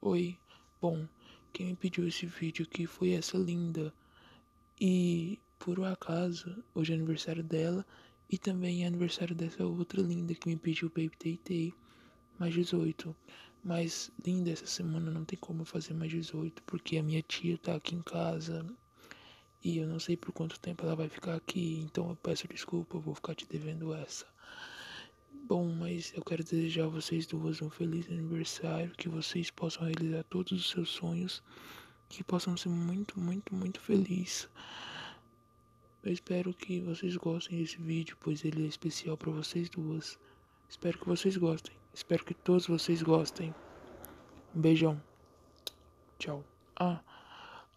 Oi, bom, quem me pediu esse vídeo aqui foi essa linda. E, por um acaso, hoje é aniversário dela e também é aniversário dessa outra linda que me pediu Baby Tay Tay, mais 18. Mas, linda, essa semana não tem como eu fazer mais 18, porque a minha tia tá aqui em casa e eu não sei por quanto tempo ela vai ficar aqui, então eu peço desculpa, eu vou ficar te devendo essa. Bom, mas eu quero desejar a vocês duas um feliz aniversário, que vocês possam realizar todos os seus sonhos, que possam ser muito, muito, muito felizes. Eu espero que vocês gostem desse vídeo, pois ele é especial para vocês duas. Espero que vocês gostem. Espero que todos vocês gostem. Um beijão. Tchau. Ah,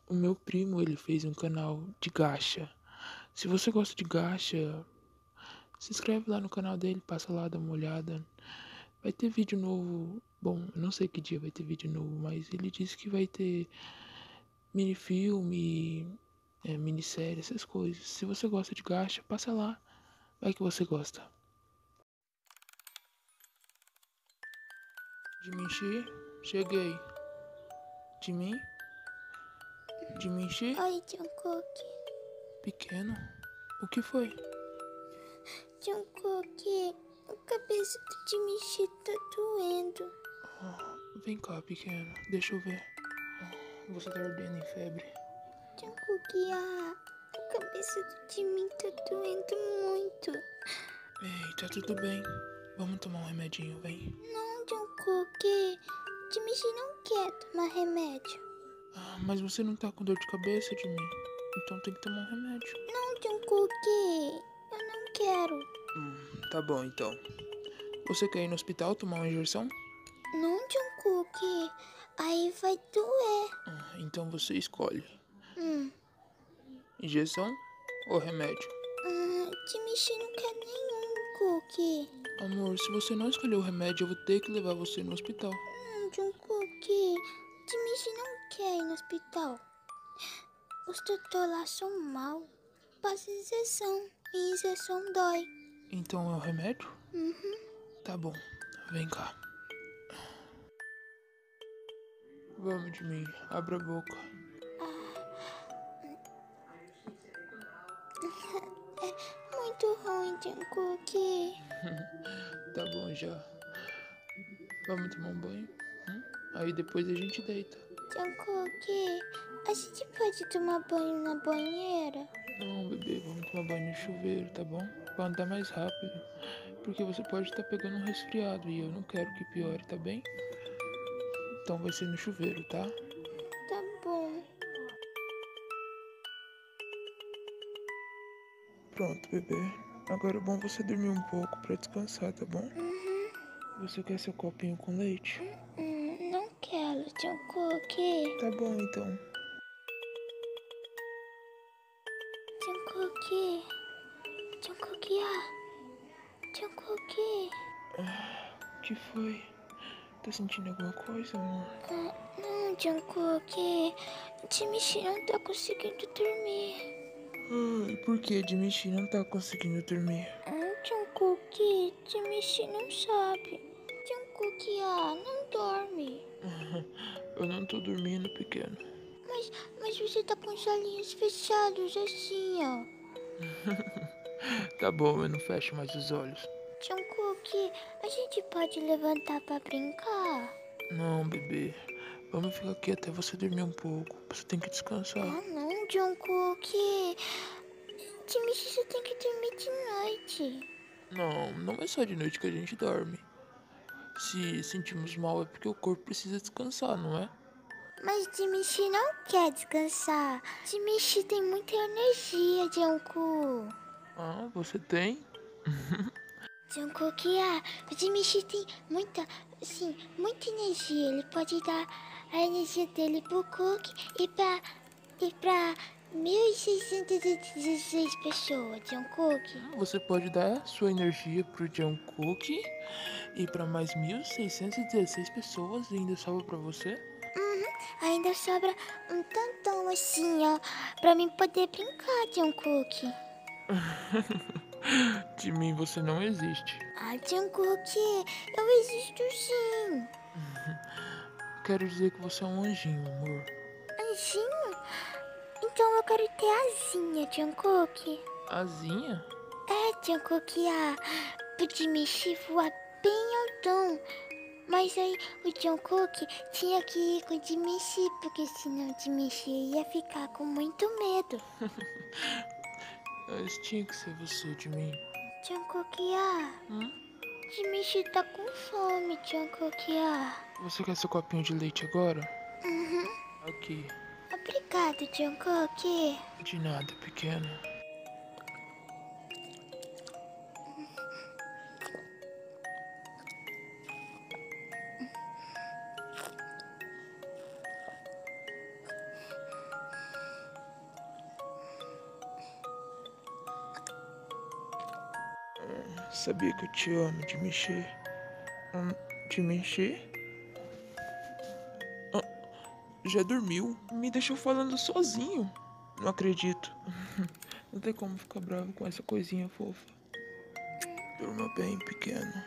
o meu primo, ele fez um canal de gacha. Se você gosta de gacha, se inscreve lá no canal dele, passa lá, dá uma olhada. Vai ter vídeo novo. Bom, eu não sei que dia vai ter vídeo novo, mas ele disse que vai ter minifilme, minissérie, essas coisas. Se você gosta de gacha, passa lá. Vai que você gosta. Diminchi, cheguei. Diminchi, Oi, Jungkook. pequeno. O que foi? Jungkook, a cabeça do Jimichi tá doendo. Vem cá, pequeno. Deixa eu ver. Você tá ardendo em febre. Jungkook, a cabeça do Jimmy tá doendo muito. Ei, tá tudo bem. Vamos tomar um remedinho, vem. Não, Jungkook, Jimichi não quer tomar remédio. Mas você não tá com dor de cabeça de mim. Então tem que tomar um remédio. Não, Jungkook, eu não quero. Tá bom, então. Você quer ir no hospital tomar uma injeção? Não, Jungkook, aí vai doer. Então você escolhe. Hum. Injeção ou remédio? Jimichi não quer nenhum, Cookie. Amor, se você não escolher o remédio, eu vou ter que levar você no hospital. Jungkook, Jimichi não quer ir no hospital. Os doutores lá são mal. Passa injeção e injeção dói. Então é o remédio? Tá bom, vem cá. Vamos de mim, abra a boca. É muito ruim, Jungkook. Tá bom já. Vamos tomar um banho? Aí depois a gente deita. Jungkook, a gente pode tomar banho na banheira? Não, bebê, vamos tomar banho no chuveiro, tá bom? Pra andar mais rápido. Porque você pode estar pegando um resfriado e eu não quero que piore, tá bem? Então vai ser no chuveiro, tá? Tá bom. Pronto, bebê. Agora é bom você dormir um pouco pra descansar, tá bom? Você quer seu copinho com leite? Não quero, Jungkook. Tá bom, então. Jungkook. Jungkook, Jungkook. O que foi? Tá sentindo alguma coisa, amor? Não, Jungkook. Jimichi não tá conseguindo dormir. Ai, por que Dimitri não tá conseguindo dormir? Jungkook, Jimichi não sabe. Jungkook, não dorme. Eu não tô dormindo, pequeno. Mas você tá com os olhinhos fechados assim, ó. Tá bom, eu não fecho mais os olhos. Jungkook, a gente pode levantar pra brincar? Não, bebê. Vamos ficar aqui até você dormir um pouco. Você tem que descansar. Não, Jungkook. Jimichi só tem que dormir de noite. Não, não é só de noite que a gente dorme. Se sentimos mal é porque o corpo precisa descansar, não é? Mas Jimichi não quer descansar. Jimichi tem muita energia, Jungkook. Você tem? Jungkook, o Jimichi tem muita energia. Ele pode dar a energia dele pro Cook e pra 1.616 pessoas, Jungkook. Você pode dar sua energia pro Jungkook e para mais 1.616 pessoas e ainda sobra pra você? Ainda sobra um tantão assim, ó, pra mim poder brincar, Jungkook. De mim você não existe. Jungkook, eu existo sim. quero dizer que você é um anjinho, amor. Anjinho? Então eu quero ter asinha, Jungkook. Asinha? É, Jungkook, podia mexer voar bem altão. Mas aí o Jungkook tinha que ir com o Jimichi, porque senão o Jimichi ia ficar com muito medo. Mas tinha que ser você de mim. Jungkook, Hum? Jimichi tá com fome, Jungkook. Você quer seu copinho de leite agora? Uhum. Aqui. Obrigado, Jungkook. De nada, pequena. Sabia que eu te amo, de mexer. De mexer? Já dormiu? Me deixou falando sozinho. Não acredito. Não tem como ficar bravo com essa coisinha fofa. Durma bem, pequeno.